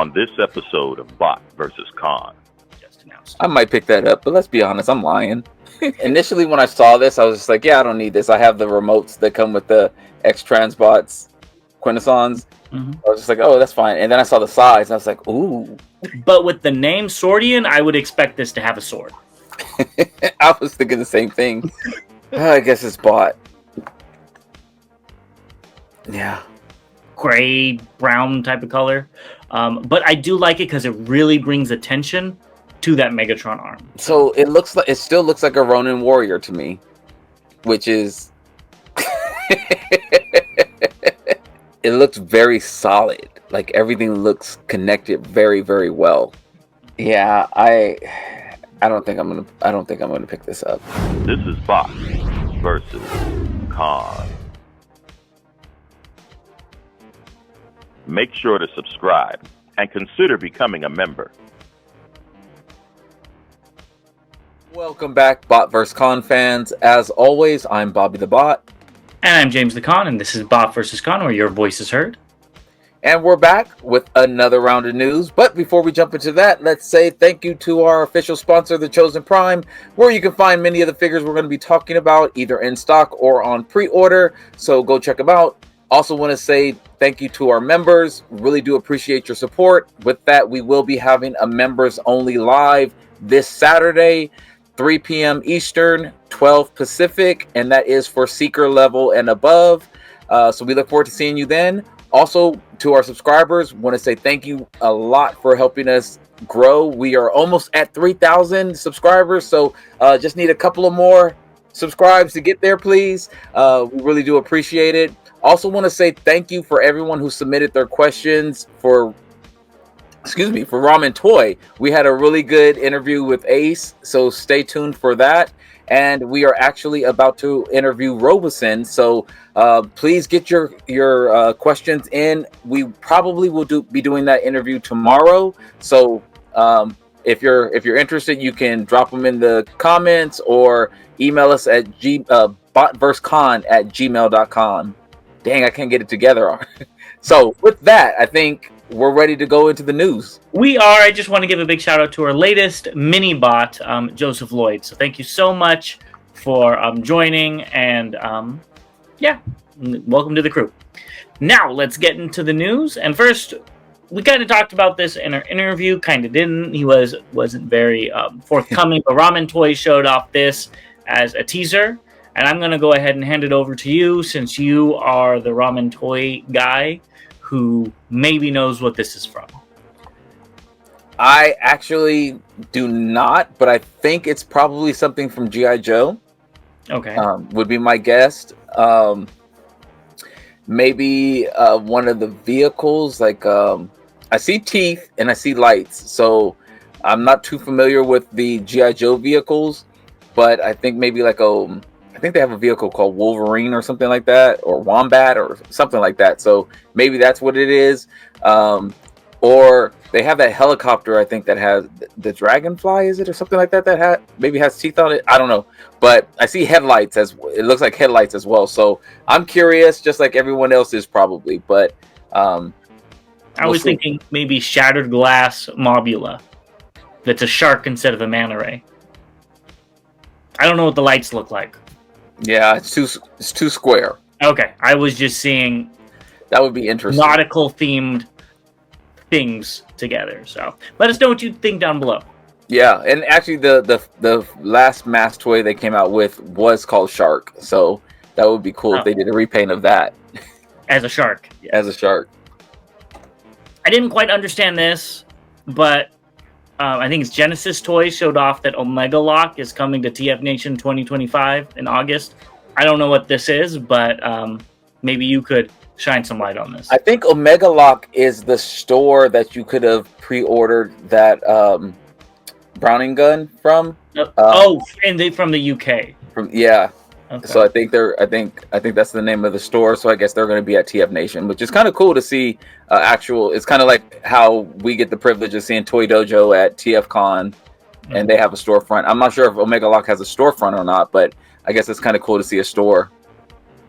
On this episode of Bot vs. Con. Just announced. I might pick that up, but let's be honest, I'm lying. Initially, when I saw this, I was just like, yeah, I don't need this. I have the remotes that come with the X-Transbots, Quintessons. Mm-hmm. I was just like, oh, that's fine. And then I saw the size, and I was like, ooh. But with the name Sordian, I would expect this to have a sword. I was thinking the same thing. I guess it's bot. Yeah. Gray, brown type of color. But I do like it because it really brings attention to that Megatron arm. So it still looks like a Ronin warrior to me, which is it looks very solid. Like everything looks connected very, very well. Yeah, I don't think I'm gonna pick this up. This is Bot versus Con. Make sure to subscribe and consider becoming a member. Welcome back, Bot vs. Con fans. As always, I'm Bobby the Bot. And I'm James the Con, and this is Bot vs. Con, where your voice is heard. And we're back with another round of news. But before we jump into that, let's say thank you to our official sponsor, The Chosen Prime, where you can find many of the figures we're going to be talking about, either in stock or on pre-order. So go check them out. Also want to say thank you to our members. Really do appreciate your support. With that, we will be having a members only live this Saturday, 3 p.m. Eastern, 12 Pacific, and that is for Seeker level and above. So we look forward to seeing you then. Also, to our subscribers, want to say thank you a lot for helping us grow. We are almost at 3,000 subscribers, so just need a couple of more subscribes to get there, please. We really do appreciate it. Also want to say thank you for everyone who submitted their questions for Ramen Toy. We had a really good interview with Ace, so stay tuned for that. And we are actually about to interview Robeson, so please get your questions in. We probably will be doing that interview tomorrow. So if you're interested, you can drop them in the comments or email us at botverscon@gmail.com. Dang, I can't get it together. So with that, I think we're ready to go into the news. We are. I just want to give a big shout out to our latest mini bot, Joseph Lloyd. So thank you so much for joining, and welcome to the crew. Now let's get into the news. And first, we kind of talked about this in our interview, kind of didn't. He wasn't very forthcoming, but Ramen Toys showed off this as a teaser. And I'm going to go ahead and hand it over to you, since you are the Ramen Toy guy who maybe knows what this is from. I actually do not, but I think it's probably something from G.I. Joe. Okay. Would be my guess. Maybe one of the vehicles, like I see teeth and I see lights, so I'm not too familiar with the G.I. Joe vehicles, but I think maybe like I think they have a vehicle called Wolverine or something like that, or Wombat or something like that. So maybe that's what it is. Or they have that helicopter, I think, that has the Dragonfly, is it, or something like that, that maybe has teeth on it. I don't know. But I see headlights, it looks like headlights as well. So I'm curious, just like everyone else is probably. But I was thinking maybe Shattered Glass Mobula. That's a shark instead of a manta ray. I don't know what the lights look like. Yeah, it's too square. Okay, I was just seeing that would be interesting. Nautical themed things together. So let us know what you think down below. Yeah, and actually the last mass toy they came out with was called Shark, so that would be cool if they did a repaint of that as a shark. Yeah. As a shark. I didn't quite understand this, but I think it's Genesis Toys showed off that Omega Lock is coming to TF Nation 2025 in August. I don't know what this is, but maybe you could shine some light on this. I think Omega Lock is the store that you could have pre-ordered that Browning gun from. And from the UK. Okay. So I think that's the name of the store. So I guess they're going to be at TF Nation, which is kind of cool to see. It's kind of like how we get the privilege of seeing Toy Dojo at TF Con, and they have a storefront. I'm not sure if Omega Lock has a storefront or not, but I guess it's kind of cool to see a store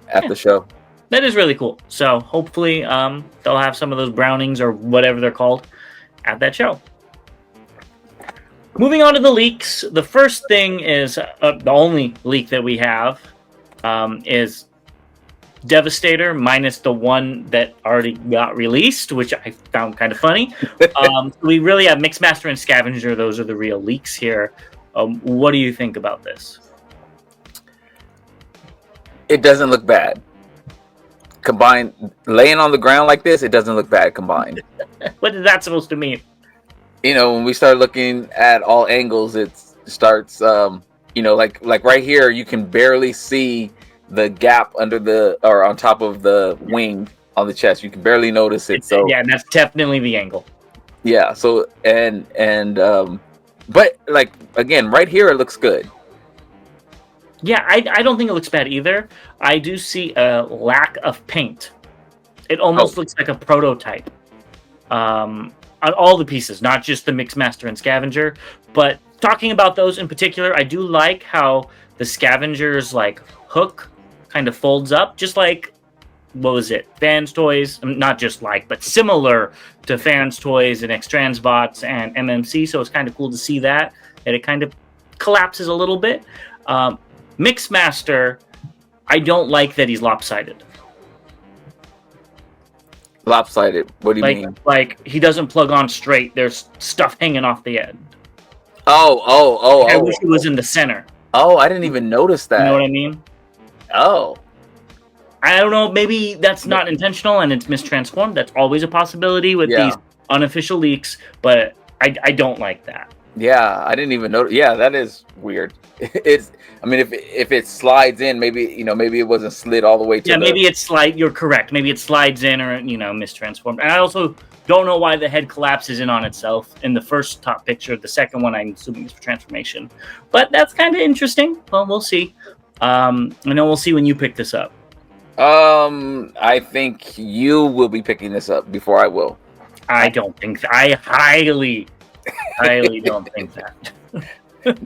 at the show. That is really cool. So hopefully they'll have some of those Brownings or whatever they're called at that show. Moving on to the leaks, the first thing is the only leak that we have is Devastator minus the one that already got released, which I found kind of funny. We really have Mixmaster and Scavenger. Those are the real leaks here. What do you think about this? It doesn't look bad. Combined, laying on the ground like this, it doesn't look bad combined. What is that supposed to mean? You know, when we start looking at all angles, it starts, you know, like right here, you can barely see the gap or on top of the wing on the chest. You can barely notice it. So yeah, that's definitely the angle. Yeah. So but like again, right here, it looks good. Yeah, I don't think it looks bad either. I do see a lack of paint. It almost looks like a prototype. On all the pieces, not just the Mixmaster and Scavenger. But talking about those in particular, I do like how the Scavenger's like hook kind of folds up, just like, what was it? Fans Toys, not just like, but similar to Fans Toys and X-Transbots and MMC. So it's kind of cool to see that it kind of collapses a little bit. Mixmaster, I don't like that he's lopsided. Lopsided? What do you mean? Like he doesn't plug on straight. There's stuff hanging off the end. I wish he was in the center. Oh, I didn't even notice that. You know what I mean? Oh. I don't know. Maybe that's not intentional and it's mistransformed. That's always a possibility with these unofficial leaks, but I don't like that. Yeah, I didn't even notice. Yeah, that is weird. I mean, if it slides in, maybe it wasn't slid all the way to. Yeah, maybe it's You're correct. Maybe it slides in or mistransformed. And I also don't know why the head collapses in on itself in the first top picture. The second one, I'm assuming, is for transformation. But that's kind of interesting. Well, we'll see. I know we'll see when you pick this up. I think you will be picking this up before I will. I don't think that. I highly don't think that.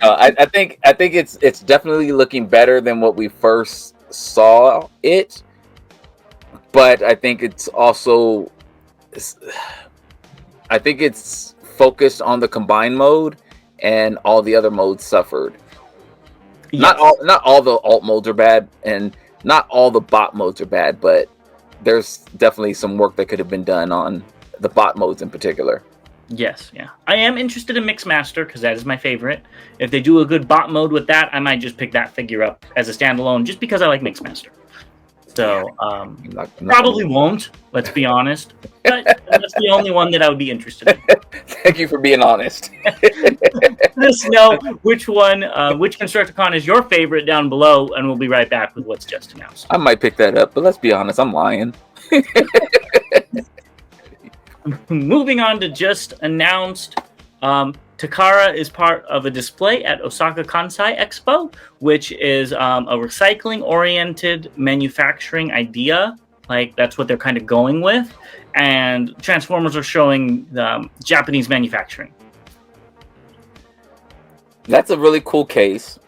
I think it's definitely looking better than what we first saw it, but I think it's also, I think it's focused on the combined mode, and all the other modes suffered. Yes. Not all the alt modes are bad, and not all the bot modes are bad, but there's definitely some work that could have been done on the bot modes in particular. Yes, yeah. I am interested in Mixmaster because that is my favorite. If they do a good bot mode with that, I might just pick that figure up as a standalone just because I like Mixmaster. So, probably won't, let's be honest. But that's the only one that I would be interested in. Thank you for being honest. Let us know which one, which Constructicon is your favorite down below, and we'll be right back with what's just announced. I might pick that up, but let's be honest, I'm lying. Moving on to just announced, Takara is part of a display at Osaka Kansai Expo, which is a recycling-oriented manufacturing idea. Like, that's what they're kind of going with. And Transformers are showing Japanese manufacturing. That's a really cool case.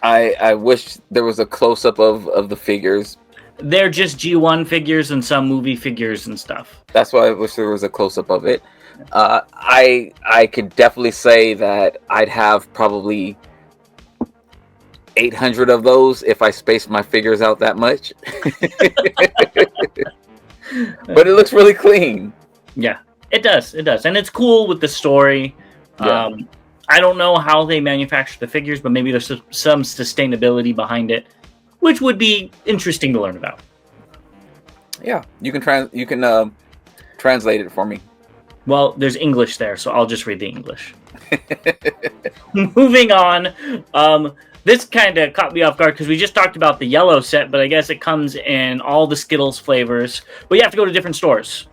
I wish there was a close-up of the figures. They're just G1 figures and some movie figures and stuff. That's why I wish there was a close-up of it. I could definitely say that I'd have probably 800 of those if I spaced my figures out that much. But it looks really clean. Yeah, it does. It does. And it's cool with the story. Yeah. I don't know how they manufacture the figures, but maybe there's some sustainability behind it, which would be interesting to learn about. Yeah, you can translate it for me. Well, there's English there, so I'll just read the English. Moving on, this kind of caught me off guard because we just talked about the yellow set, but I guess it comes in all the Skittles flavors, but you have to go to different stores.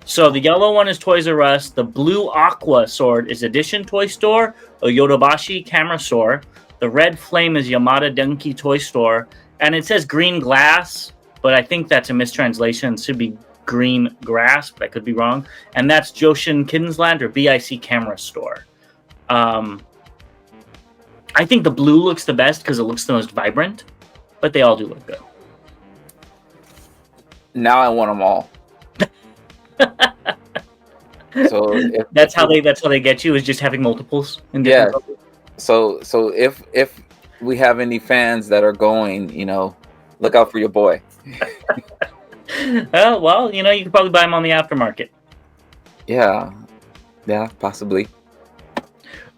So the yellow one is Toys R Us. The blue aqua sword is Edition Toy Store, a Yodobashi Camera Store. The red flame is Yamada Denki Toy Store. And it says green glass, but I think that's a mistranslation. It should be green grass, but I could be wrong. And that's Joshin Kinsland or BIC Camera Store. I think the blue looks the best because it looks the most vibrant, but they all do look good. Now I want them all. So that's how they get you, is just having multiples in different colors. So if we have any fans that are going, look out for your boy. Well, you can probably buy them on the aftermarket. Yeah, possibly.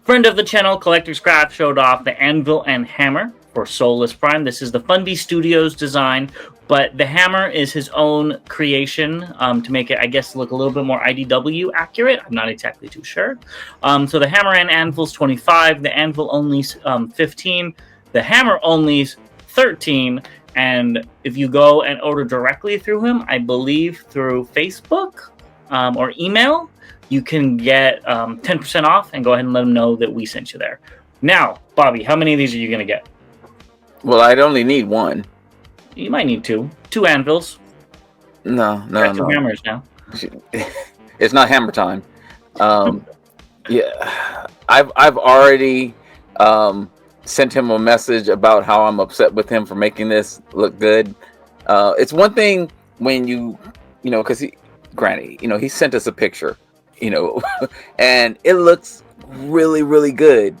Friend of the channel, Collector's Craft, showed off the anvil and hammer for Soulless Prime. This is the Funbie Studios design, but the hammer is his own creation to make it, I guess, look a little bit more IDW accurate. I'm not exactly too sure. So the hammer and anvil's 25, the anvil only's 15, the hammer only's 13, and if you go and order directly through him, I believe through Facebook or email, you can get 10% off, and go ahead and let them know that we sent you there. Now, Bobby, how many of these are you going to get? Well, I'd only need one. You might need two. Two anvils. No. Two hammers now. It's not hammer time. Yeah, I've already sent him a message about how I'm upset with him for making this look good. It's one thing when because he sent us a picture, and it looks really, really good.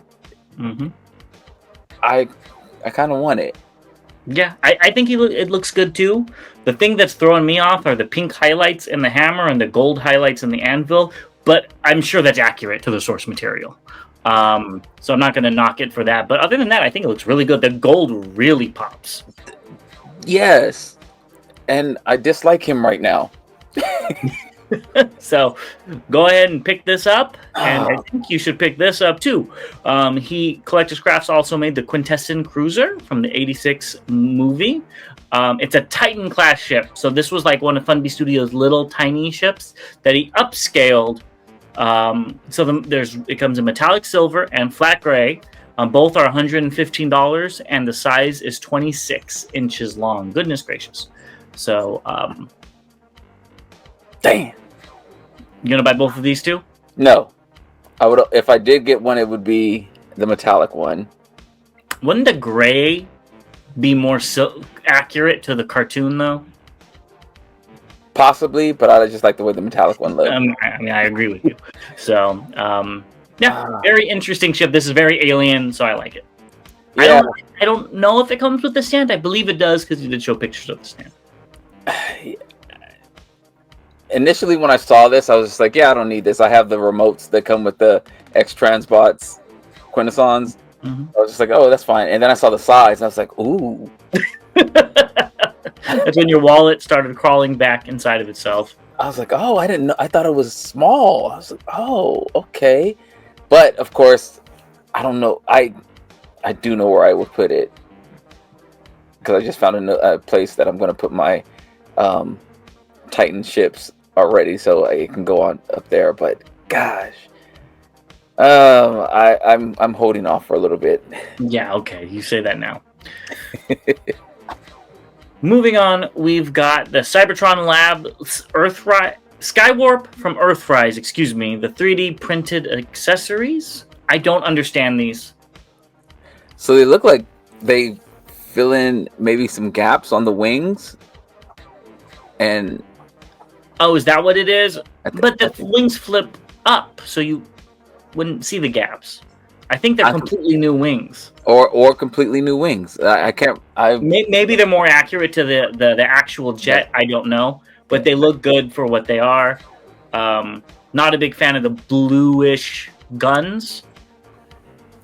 Mm-hmm. I kind of want it. Yeah, I think it looks good too. The thing that's throwing me off are the pink highlights in the hammer and the gold highlights in the anvil, but I'm sure that's accurate to the source material. So I'm not going to knock it for that. But other than that, I think it looks really good. The gold really pops. Yes, and I dislike him right now. So go ahead and pick this up, and I think you should pick this up too. Collector's Crafts also made the Quintesson Cruiser from the '86 movie. It's a Titan class ship, so this was like one of Funbie Studios' little tiny ships that he upscaled. It comes in metallic silver and flat gray. Both are $115, and the size is 26 inches long. Goodness gracious! So, damn. You gonna buy both of these too? No, I would. If I did get one, it would be the metallic one. Wouldn't the gray be more accurate to the cartoon though? Possibly, but I just like the way the metallic one looks. I agree with you. So, very interesting ship. This is very alien, so I like it. Yeah. I don't know if it comes with the stand. I believe it does because you did show pictures of the stand. Initially, when I saw this, I was just like, yeah, I don't need this. I have the remotes that come with the X-Transbots Quintessons. Mm-hmm. I was just like, oh, that's fine. And then I saw the size, and I was like, ooh. That's when your wallet started crawling back inside of itself. I was like, oh, I didn't know. I thought it was small. I was like, oh, okay. But, of course, I don't know. I do know where I would put it. Because I just found a place that I'm going to put my Titan ships already, so it can go on up there. But gosh, I'm holding off for a little bit. Yeah, okay, you say that now. Moving on, we've got the Cybertron Lab Skywarp from Earthrise. Excuse me, the 3D printed accessories. I don't understand these. So they look like they fill in maybe some gaps on the wings, and. Oh, is that what it is? But the wings flip up, so you wouldn't see the gaps. I think they're completely new wings. Or completely new wings. I can't. Maybe they're more accurate to the actual jet. I don't know, but they look good for what they are. Not a big fan of the bluish guns,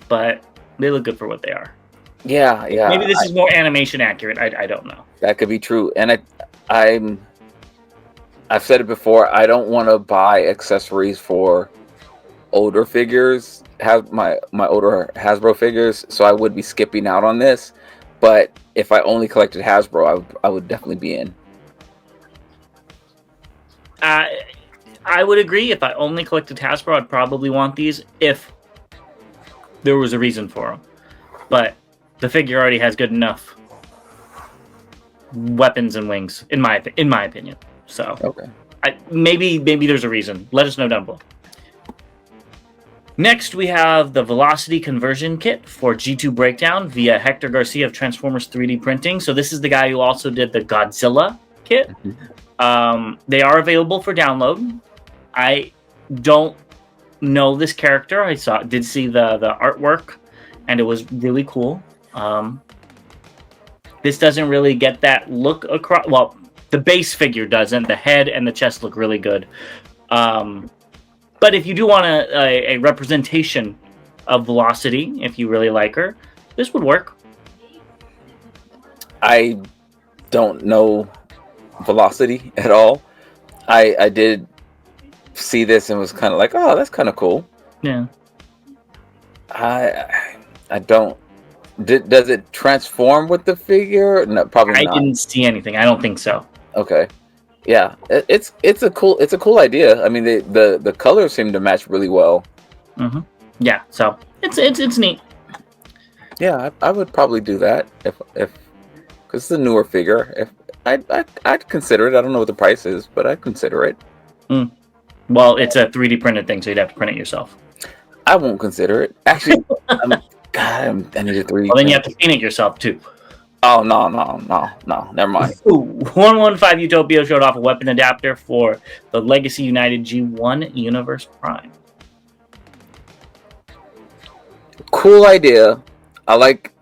but they look good for what they are. Yeah. Maybe this is more animation accurate. I don't know. That could be true, and I've said it before. I don't want to buy accessories for older figures. Have my older Hasbro figures, so I would be skipping out on this. But if I only collected Hasbro, I would definitely be in. I would agree. If I only collected Hasbro, I'd probably want these if there was a reason for them. But the figure already has good enough weapons and wings, in my opinion. So okay, maybe there's a reason. Let us know down below. Next, we have the Velocity Conversion Kit for G2 Breakdown via Hector Garcia of Transformers 3D Printing. So this is the guy who also did the Godzilla kit. They are available for download. I don't know this character. Did see the artwork, and it was really cool. This doesn't really get that look across. Well, the base figure doesn't. The head and the chest look really good. But if you do want a representation of Velocity, if you really like her, this would work. I don't know Velocity at all. I did see this and was kind of like, oh, that's kind of cool. Yeah. I don't. Does it transform with the figure? No, probably not. I didn't see anything. I don't think so. Okay. Yeah, it's a cool idea. I mean, the colors seem to match really well. Mm-hmm. Yeah, so it's neat. Yeah, I would probably do that if because it's a newer figure. If I'd consider it. I don't know what the price is, but I'd consider it. Well, it's a 3D printed thing, so you'd have to print it yourself. I won't consider it. Actually, I need a 3D. Well, then you have to paint it yourself too. Oh no! Never mind. 115 Utopia showed off a weapon adapter for the Legacy United G1 Universe Prime. Cool idea. I like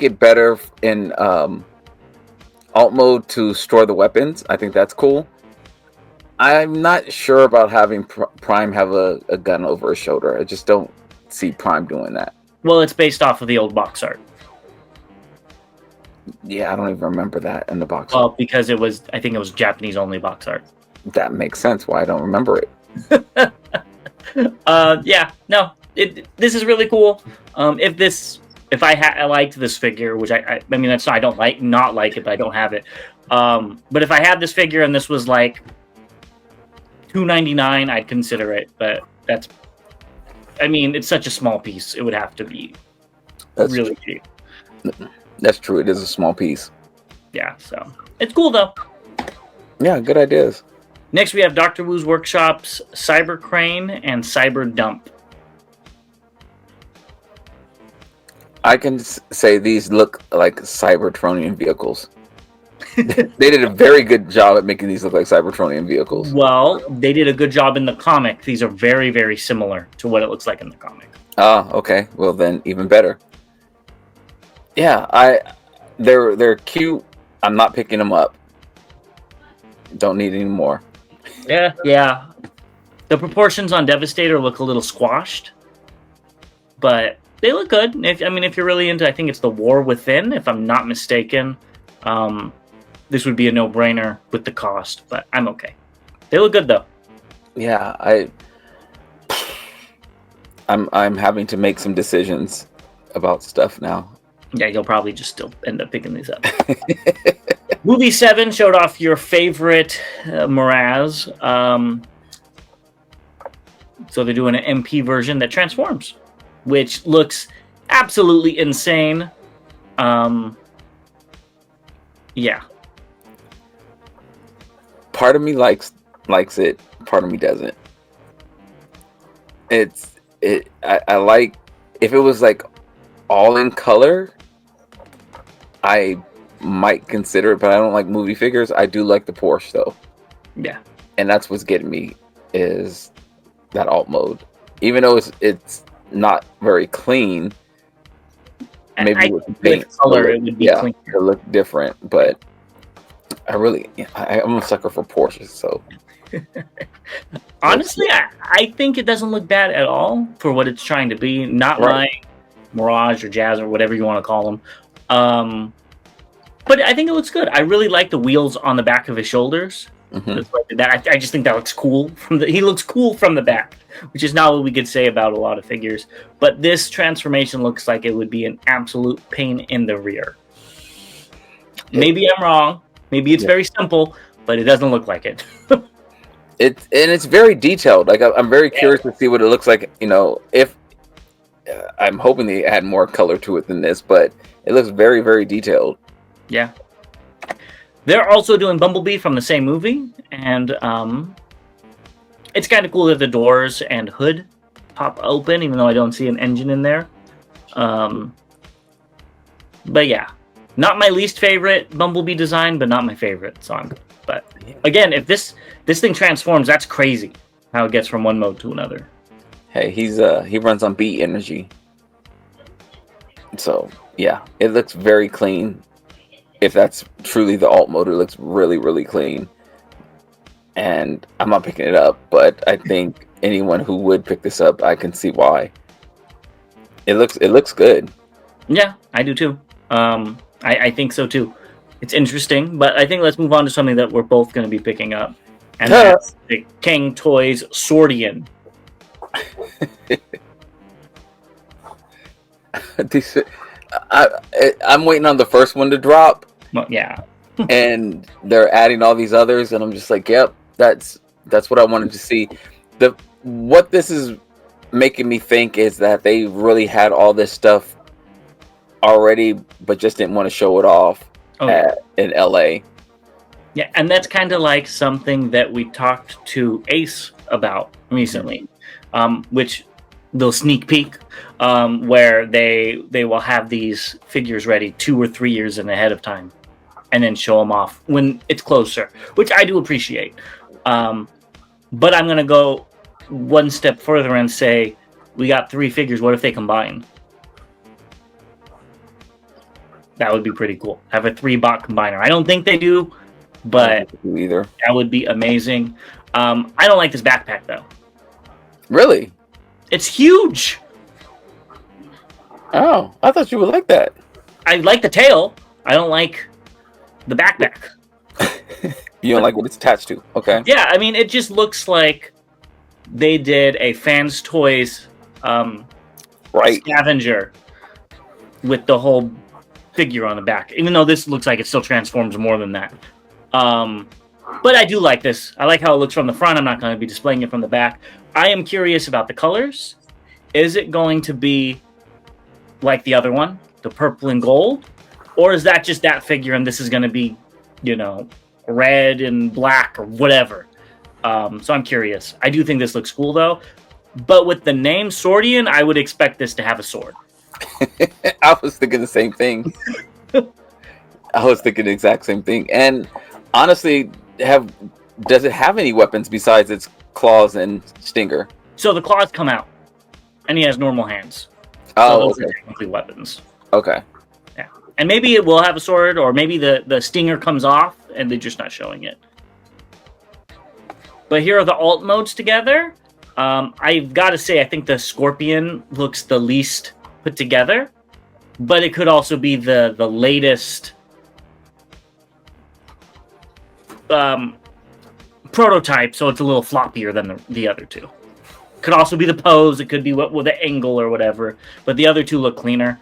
it better in alt mode to store the weapons. I think that's cool. I'm not sure about having Prime have a gun over his shoulder. I just don't see Prime doing that. Well, it's based off of the old box art. Yeah, I don't even remember that in the box art. Well, because I think it was Japanese only box art. That makes sense why I don't remember it. Yeah, no, this is really cool. If I liked this figure, which I mean, that's not, I don't not like it, but I don't have it. But if I had this figure and this was like $2.99, I'd consider it. But I mean, it's such a small piece; it would have to be really cheap. That's true. It is a small piece. Yeah, so it's cool though. Yeah, good ideas. Next, we have Dr. Wu's Workshop's Cyber Crane and Cyber Dump. I can say these look like Cybertronian vehicles. They did a very good job at making these look like Cybertronian vehicles. Well, they did a good job in the comic. These are very, very similar to what it looks like in the comic. Ah, okay. Well, then even better. Yeah, they're cute. I'm not picking them up. Don't need any more. Yeah. The proportions on Devastator look a little squashed, but they look good. If you're really into, I think it's the War Within, if I'm not mistaken. This would be a no-brainer with the cost, but I'm okay. They look good though. Yeah, I'm having to make some decisions about stuff now. Yeah, you'll probably just still end up picking these up. Movie 7 showed off your favorite Miraz. So they're doing an MP version that transforms, which looks absolutely insane. Yeah. Part of me likes it. Part of me doesn't. I like if it was like all in color. I might consider it, but I don't like movie figures. I do like the Porsche though. Yeah. And that's what's getting me is that alt mode. Even though it's not very clean. Maybe with the paint color it would be clean. It look different, but I'm a sucker for Porsches, so honestly, I think it doesn't look bad at all for what it's trying to be. Not like Mirage or Jazz or whatever you want to call them. But I think it looks good. I really like the wheels on the back of his shoulders. Mm-hmm. I just think that looks cool. He looks cool from the back, which is not what we could say about a lot of figures. But this transformation looks like it would be an absolute pain in the rear. Maybe I'm wrong. Maybe it's very simple, but it doesn't look like it. It's very detailed. Like I'm very curious to see what it looks like. If I'm hoping they add more color to it than this, but it looks very, very detailed. Yeah. They're also doing Bumblebee from the same movie, and it's kind of cool that the doors and hood pop open, even though I don't see an engine in there. But yeah, not my least favorite Bumblebee design, but not my favorite song. But again, if this thing transforms, that's crazy. how it gets from one mode to another. Hey, he runs on B energy. So yeah, it looks very clean. If that's truly the alt mode, it looks really, really clean. And I'm not picking it up, but I think anyone who would pick this up, I can see why. It looks good. Yeah, I do too. I think so too. It's interesting, but I think let's move on to something that we're both going to be picking up, and that's the Cang Toys Sordian. I'm waiting on the first one to drop. Well, yeah. And they're adding all these others, and I'm just like, yep, that's what I wanted to see. What this is making me think is that they really had all this stuff already, but just didn't want to show it off in LA. Yeah, and that's kind of like something that we talked to Ace about recently, which they'll sneak peek, where they will have these figures ready 2 or 3 years ahead of time, and then show them off when it's closer, which I do appreciate. But I'm gonna go one step further and say, we got 3 figures. What if they combine? That would be pretty cool. Have a 3-bot combiner. I don't think they do, but either. That would be amazing. I don't like this backpack though. Really? It's huge. Oh, I thought you would like that. I like the tail. I don't like the backpack. You don't like what it's attached to? Okay. Yeah, I mean, it just looks like they did a Fans Toys scavenger with the whole figure on the back. Even though this looks like it still transforms more than that. But I do like this. I like how it looks from the front. I'm not going to be displaying it from the back. I am curious about the colors. Is it going to be like the other one, the purple and gold? Or is that just that figure and this is going to be, red and black or whatever? So I'm curious. I do think this looks cool, though. But with the name Sordian, I would expect this to have a sword. I was thinking the same thing. I was thinking the exact same thing. And honestly, does it have any weapons besides its claws and stinger? So the claws come out, and he has normal hands. Oh, so those okay. are technically weapons. Okay. Yeah, and maybe it will have a sword, or maybe the stinger comes off, and they're just not showing it. But here are the alt modes together. I've got to say, I think the Scorpion looks the least put together, but it could also be the latest prototype, so it's a little floppier than the other two. Could also be the pose, it could be with the angle or whatever, but the other two look cleaner.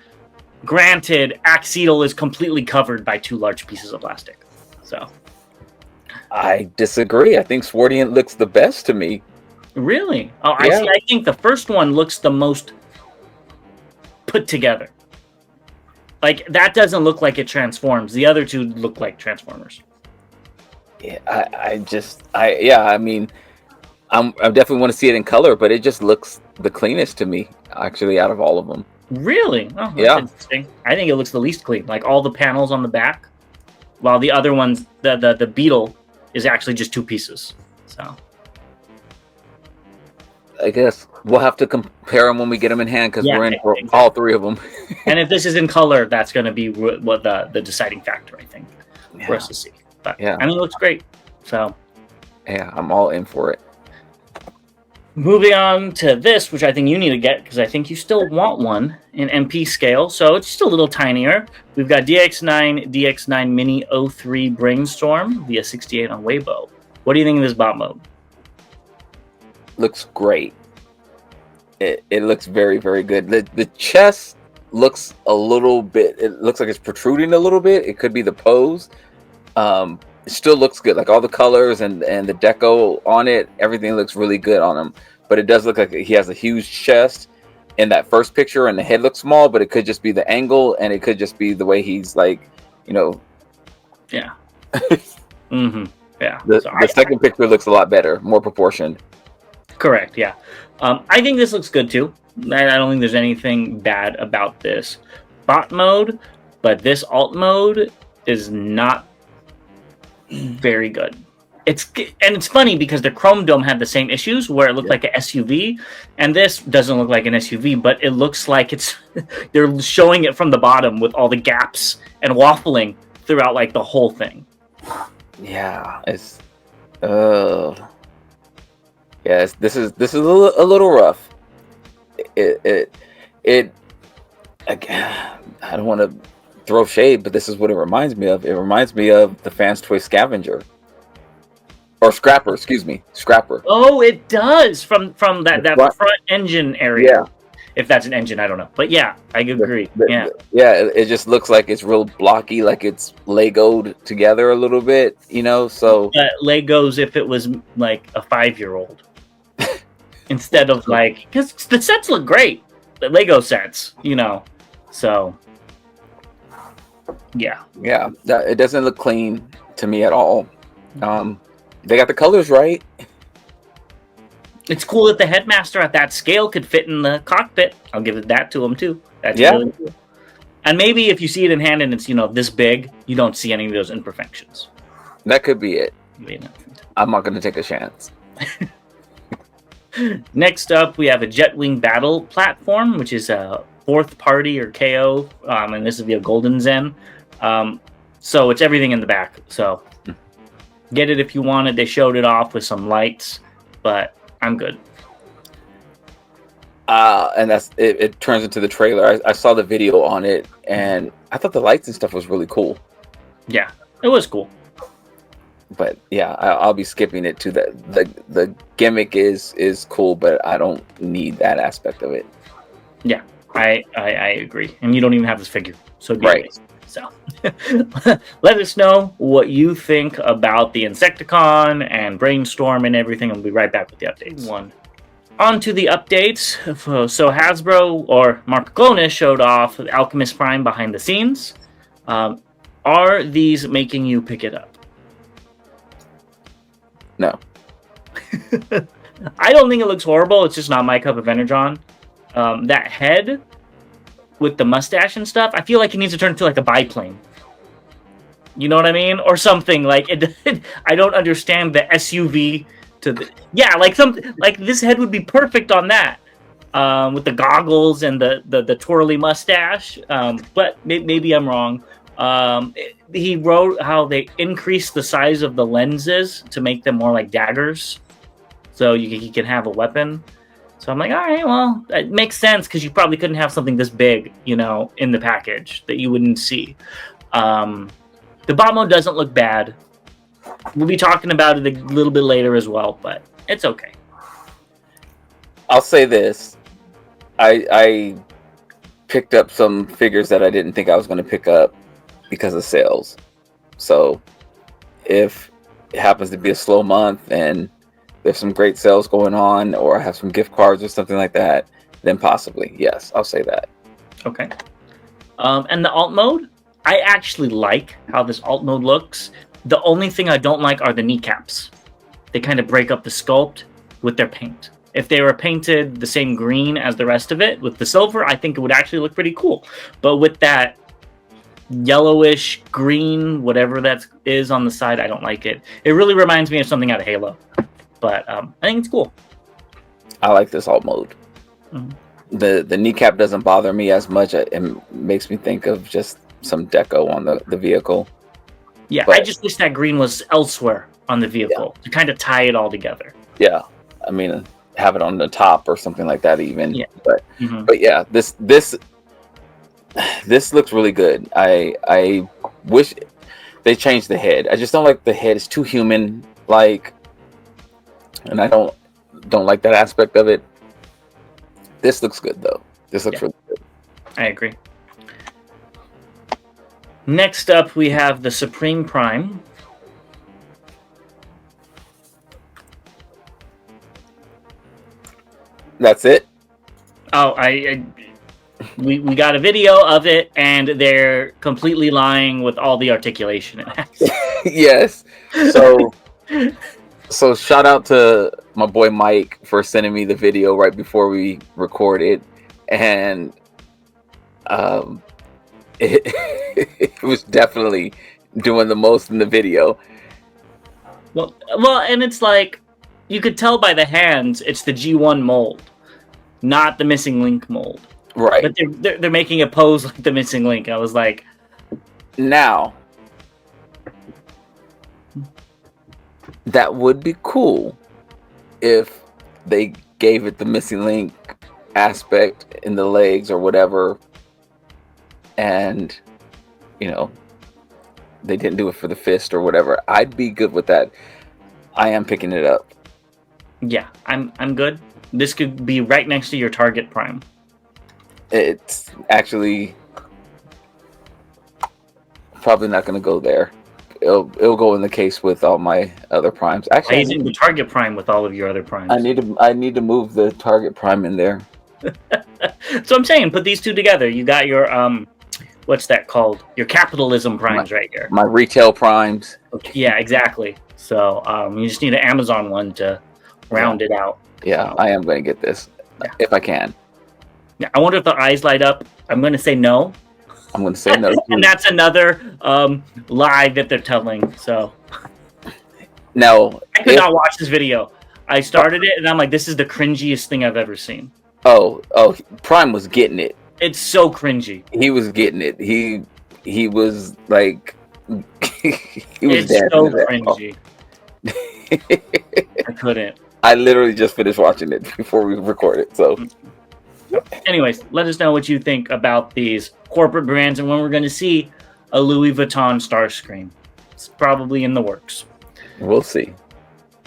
Granted, Axetal is completely covered by 2 large pieces of plastic. So I disagree. I think Sordian looks the best to me. Really? Oh, yeah. I think the first one looks the most put together. Like, that doesn't look like it transforms. The other two look like Transformers. Yeah, I mean, I definitely want to see it in color, but it just looks the cleanest to me, actually, out of all of them. Really? Oh, that's Yeah. interesting. I think it looks the least clean. Like, all the panels on the back, while the other ones, the Beetle, is actually just 2 pieces. So I guess we'll have to compare them when we get them in hand, because we're in for exactly. all 3 of them. And if this is in color, that's going to be what the deciding factor, I think, for us to see. But Yeah. I mean, it looks great. So Yeah, I'm all in for it. moving on to this, which I think you need to get, because I think you still want one in MP scale. So it's just a little tinier. We've got DX9 Mini 03 Brainstorm via 68 on Weibo. What do you think of this bot mode? Looks great. It looks very, very good. The chest looks a little bit, it looks like it's protruding a little bit. It could be the pose. It still looks good. Like all the colors and the deco on it, everything looks really good on him. But it does look like he has a huge chest in that first picture, and the head looks small, but it could just be the angle, and it could just be the way he's like, Yeah. Mm-hmm. Yeah. The second picture looks a lot better, more proportioned. Correct, yeah. I think this looks good too. I don't think there's anything bad about this bot mode, but this alt mode is not very good. it's funny because the Chrome Dome had the same issues where it looked like an SUV, and this doesn't look like an SUV, but it looks like it's they're showing it from the bottom with all the gaps and waffling throughout like the whole thing. Yeah, it's yes, this is a little rough. It again, I don't want to throw shade, but this is what it reminds me of. It reminds me of the Fans Toy Scavenger. Or Scrapper, excuse me. Scrapper. Oh, it does from that front engine area. Yeah. If that's an engine, I don't know. But yeah, I agree. Yeah. It just looks like it's real blocky, like it's Legoed together a little bit, you know, so Legos if it was like a 5-year-old. Instead of like, because the sets look great. The Lego sets, you know. So yeah. Yeah. It doesn't look clean to me at all. They got the colors right. It's cool that the headmaster at that scale could fit in the cockpit. I'll give it that to him too. That's really cool. And maybe if you see it in hand and it's, you know, this big, you don't see any of those imperfections. That could be it. I'm not going to take a chance. Next up, we have a Jetwing battle platform, which is a fourth party or KO, and this is via Golden Zen. So it's everything in the back. So get it if you want it. They showed it off with some lights, but I'm good. And that's it. It turns into the trailer. I saw the video on it, and I thought the lights and stuff was really cool. Yeah, it was cool. But yeah, I'll be skipping it to the gimmick is cool, but I don't need that aspect of it. Yeah, I agree. And you don't even have this figure, so right. So let us know what you think about the Insecticon and Brainstorm and everything. I'll be right back with the updates. On to the updates. So Hasbro or Mark Glonis showed off Alchemist Prime behind the scenes. Are these making you pick it up? No. I don't think it looks horrible. It's just not my cup of Energon. That head with the mustache and stuff, I feel like it needs to turn into like a biplane. You know what I mean? Or something like it. I don't understand the SUV to the like this head would be perfect on that. With the goggles and the twirly mustache. But maybe I'm wrong. He wrote how they increased the size of the lenses to make them more like daggers, so you can have a weapon. So I'm like, all right, well, it makes sense because you probably couldn't have something this big, you know, in the package that you wouldn't see. The bot mode doesn't look bad. We'll be talking about it a little bit later as well, but it's okay. I'll say this: I picked up some figures that I didn't think I was going to pick up because of sales. So if it happens to be a slow month and there's some great sales going on, or I have some gift cards or something like that, then possibly, yes, I'll say that. Okay. And the alt mode, I actually like how this alt mode looks. The only thing I don't like are the kneecaps. They kind of break up the sculpt with their paint. If they were painted the same green as the rest of it with the silver, I think it would actually look pretty cool. But with that yellowish green, whatever that is on the side, I don't like it. It really reminds me of something out of Halo. But I think it's cool. I like this alt mode. Mm-hmm. The kneecap doesn't bother me as much. It makes me think of just some deco on the vehicle. Yeah, but I just wish that green was elsewhere on the vehicle to kind of tie it all together. Yeah, I mean, have it on the top or something like that even. Yeah. But yeah, this looks really good. I wish they changed the head. I just don't like the head. It's too human like. And I don't like that aspect of it. This looks good though. This looks really good. I agree. Next up, we have the Supreme Prime. That's it? Oh, we got a video of it, and they're completely lying with all the articulation it has. Yes. So shout out to my boy Mike for sending me the video right before we recorded, and it was definitely doing the most in the video. Well, and it's like you could tell by the hands it's the G1 mold, not the missing link mold. Right. But they're making a pose like the missing link. I was like, now that would be cool if they gave it the missing link aspect in the legs or whatever, and they didn't do it for the fist or whatever. I'd be good with that. I am picking it up. Yeah, I'm good. This could be right next to your Target Prime. It's actually probably not going to go there. It'll go in the case with all my other primes. Actually, why isn't the Target Prime with all of your other primes? I need to move the Target Prime in there. So I'm saying, put these two together. You got your what's that called? Your capitalism primes right here. My retail primes. Okay. Yeah, exactly. So you just need an Amazon one to round it out. Yeah, I am going to get this if I can. Yeah, I wonder if the eyes light up. I'm going to say no. I'm going to say no. And that's another lie that they're telling. So no, I could not watch this video. I started it and I'm like, this is the cringiest thing I've ever seen. Oh, Prime was getting it. It's so cringy. He was getting it. He was like, he was it's so cringy. I couldn't. I literally just finished watching it before we recorded. So, anyways, let us know what you think about these corporate brands and when we're going to see a Louis Vuitton Starscream. It's probably in the works. We'll see.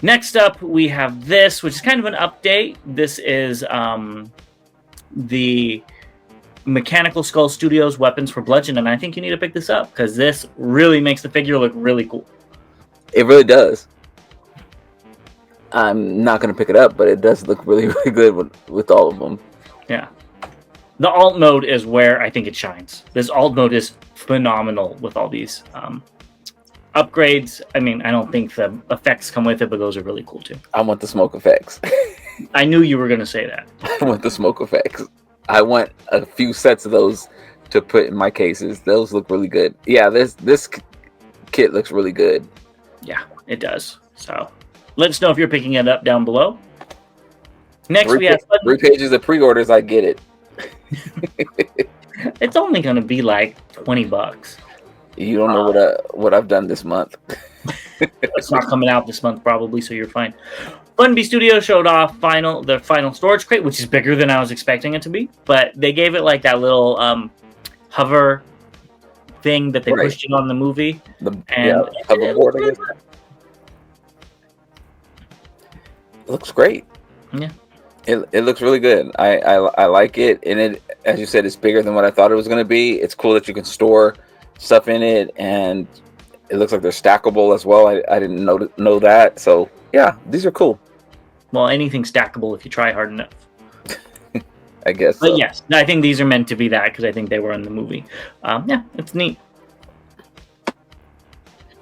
Next up, we have this, which is kind of an update. This is the Mechanical Skull Studios Weapons for Bludgeon, and I think you need to pick this up because this really makes the figure look really cool. It really does. I'm not going to pick it up, but it does look really, really good with all of them. Yeah. The alt mode is where I think it shines. This alt mode is phenomenal with all these upgrades. I mean, I don't think the effects come with it, but those are really cool too. I want the smoke effects. I knew you were going to say that. I want the smoke effects. I want a few sets of those to put in my cases. Those look really good. Yeah, this kit looks really good. Yeah, it does. So let us know if you're picking it up down below. Next, we have 3 pages of pre-orders. I get it. It's only going to be like $20. You don't know what I've done this month. It's not coming out this month probably, so you're fine. Funbie Studios showed off the final storage crate, which is bigger than I was expecting it to be. But they gave it like that little hover thing that they pushed in on the movie. Hoverboard. It looks great. Yeah. It looks really good. I like it, and it, as you said, it's bigger than what I thought it was going to be. It's cool that you can store stuff in it, and it looks like they're stackable as well. I didn't know that. So yeah, these are cool. Well, anything's stackable if you try hard enough. I guess. But yes, I think these are meant to be that because I think they were in the movie. Yeah, it's neat.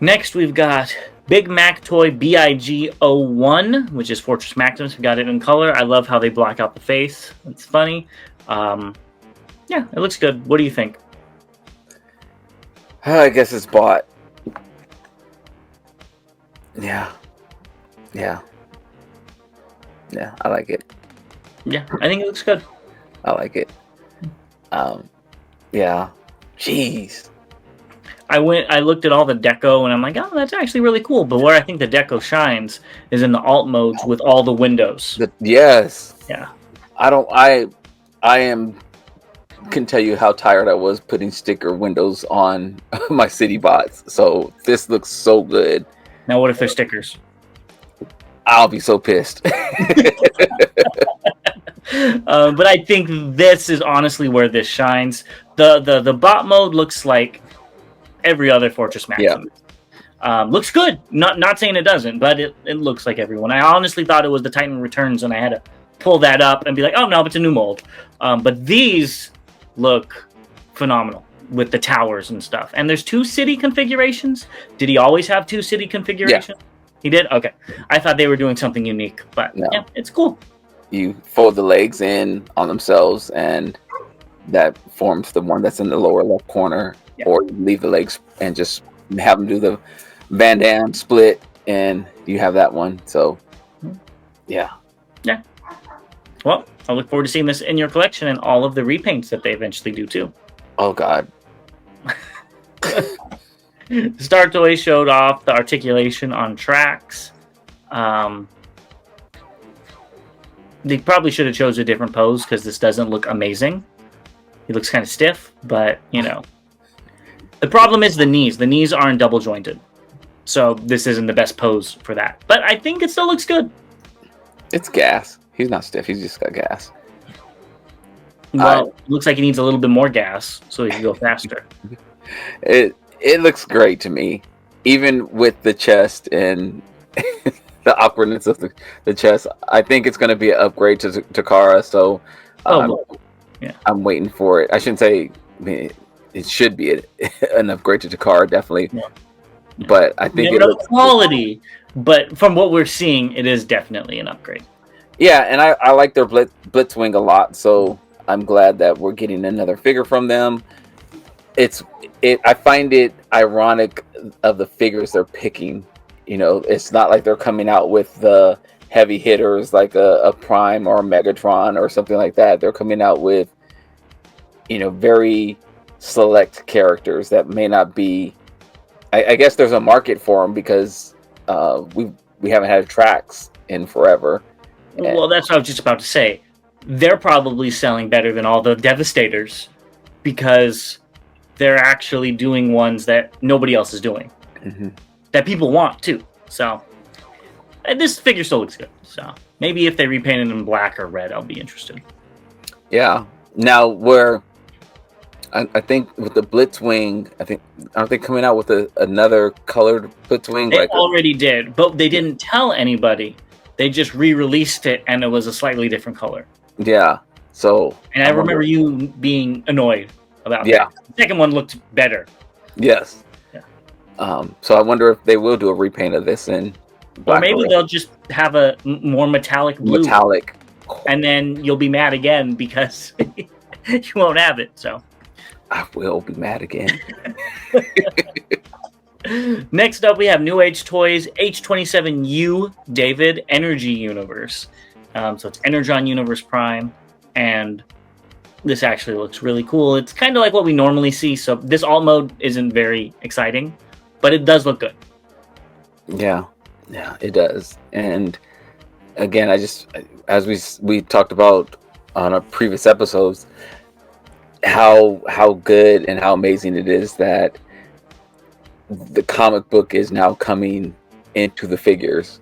Next, we've got Big Mac Toy BIG01, which is Fortress Maximus. We got it in color. I love how they block out the face. It's funny. Yeah, it looks good. What do you think? I guess it's bought. Yeah, I like it. Yeah, I think it looks good. I like it. Yeah. Jeez. I looked at all the deco and I'm like, oh, that's actually really cool. But where I think the deco shines is in the alt modes with all the windows. Yes. Yeah. Can tell you how tired I was putting sticker windows on my city bots. So this looks so good. Now, what if they're stickers? I'll be so pissed. But I think this is honestly where this shines. The bot mode looks like every other Fortress Maximus. Yeah. Looks good. Not saying it doesn't, but it looks like everyone. I honestly thought it was the Titan Returns, and I had to pull that up and be like, oh no, it's a new mold. But these look phenomenal with the towers and stuff. And there's 2 city configurations. Did he always have 2 city configurations? Yeah. He did? Okay. I thought they were doing something unique, but yeah, it's cool. You fold the legs in on themselves, and that forms the one that's in the lower left corner. Yeah. Or you leave the legs and just have them do the Van Damme split, and you have that one. So, yeah. Yeah. Well, I look forward to seeing this in your collection and all of the repaints that they eventually do too. Oh God. Star Toys showed off the articulation on tracks. They probably should have chose a different pose because this doesn't look amazing. He looks kind of stiff, but you know. The problem is the knees. The knees aren't double jointed. So this isn't the best pose for that. But I think it still looks good. It's gas. He's not stiff. He's just got gas. Well, it looks like he needs a little bit more gas so he can go faster. It looks great to me. Even with the chest and the awkwardness of the chest, I think it's going to be an upgrade to Takara. So yeah. I'm waiting for it. I shouldn't say it should be an upgrade to Takara, definitely. Yeah. But I think it looks quality. But from what we're seeing, it is definitely an upgrade. Yeah, and I like their Blitzwing a lot, so I'm glad that we're getting another figure from them. I find it ironic of the figures they're picking. You know, it's not like they're coming out with the heavy hitters like a Prime or a Megatron or something like that. They're coming out with, you know, very select characters that may not be. I guess there's a market for them because we haven't had tracks in forever. Well, that's what I was just about to say. They're probably selling better than all the Devastators because they're actually doing ones that nobody else is doing. Mm-hmm. That people want too. So this figure still looks good. So maybe if they repainted in black or red, I'll be interested. Yeah. Now where I think with the Blitzwing, aren't they coming out with another colored Blitzwing? They already did, but they didn't tell anybody. They just re-released it, and it was a slightly different color. Yeah. So. And I remember you being annoyed about that. The second one looked better. Yes. Yeah. So I wonder if they will do a repaint of this in black. Or maybe they'll just have a more metallic blue. Metallic. And then you'll be mad again because you won't have it. So. I will be mad again. Next up, we have New Age Toys H27U David Energy Universe. So it's Energon Universe Prime, and this actually looks really cool. It's kind of like what we normally see. So this alt mode isn't very exciting, but it does look good. Yeah, it does. And again, as we talked about on our previous episodes, how good and how amazing it is that the comic book is now coming into the figures.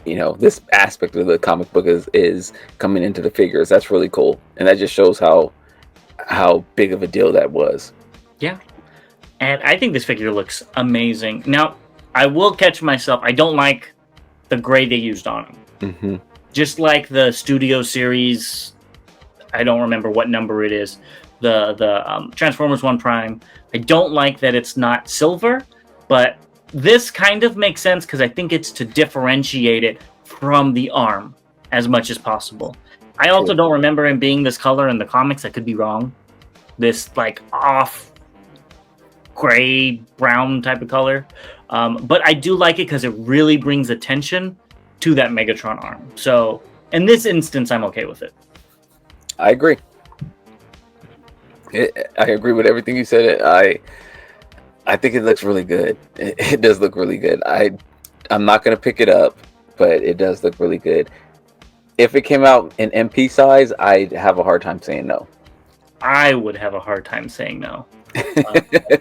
You know, this aspect of the comic book is coming into the figures. That's really cool, and that just shows how big of a deal that was. Yeah, and I think this figure looks amazing. Now, I will catch myself. I don't like the gray they used on him. Mm-hmm. Just like the Studio Series, I don't remember what number it is. The Transformers 1 Prime. I don't like that it's not silver, but this kind of makes sense because I think it's to differentiate it from the arm as much as possible. I also don't remember him being this color in the comics. I could be wrong. This like off gray brown type of color. But I do like it because it really brings attention to that Megatron arm. So in this instance, I'm okay with it. I agree. I agree with everything you said. I think it looks really good. It does look really good. I'm not going to pick it up, but it does look really good. If it came out in MP size, I'd have a hard time saying no. I would have a hard time saying no.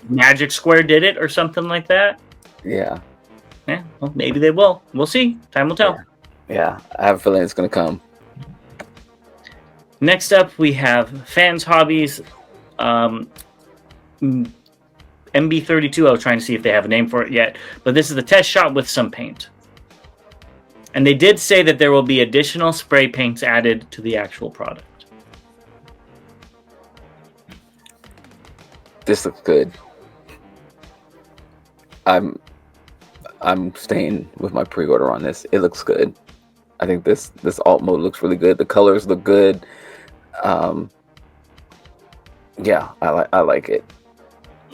Magic Square did it or something like that. Yeah. Yeah, well, maybe they will. We'll see. Time will tell. Yeah, I have a feeling it's going to come. Next up, we have Fans Hobbies MB32. I was trying to see if they have a name for it yet, but this is the test shot with some paint. And they did say that there will be additional spray paints added to the actual product. This looks good. I'm staying with my pre-order on this. It looks good. I think this alt mode looks really good. The colors look good. Yeah, I like it.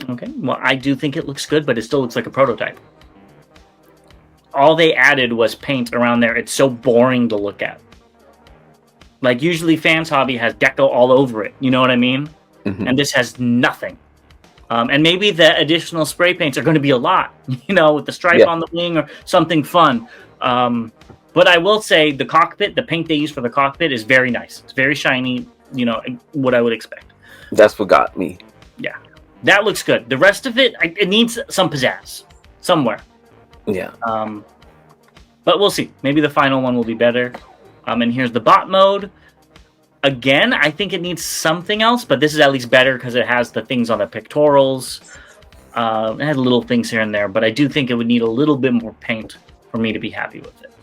Okay, well, I do think it looks good, but it still looks like a prototype. all they added was paint around there. It's so boring to look at. Like, usually Fans Hobby has deco all over it. You know what I mean? Mhm. And this has nothing. And maybe the additional spray paints are going to be a lot, with the stripe on the wing or something fun. But I will say the cockpit, the paint they use for the cockpit is very nice. It's very shiny, what I would expect. That's what got me. Yeah, that looks good. The rest of it, it needs some pizzazz somewhere. Yeah. But we'll see. Maybe the final one will be better. And here's the bot mode. Again, I think it needs something else, but this is at least better because it has the things on the pectorals. It had little things here and there, but I do think it would need a little bit more paint for me to be happy with it.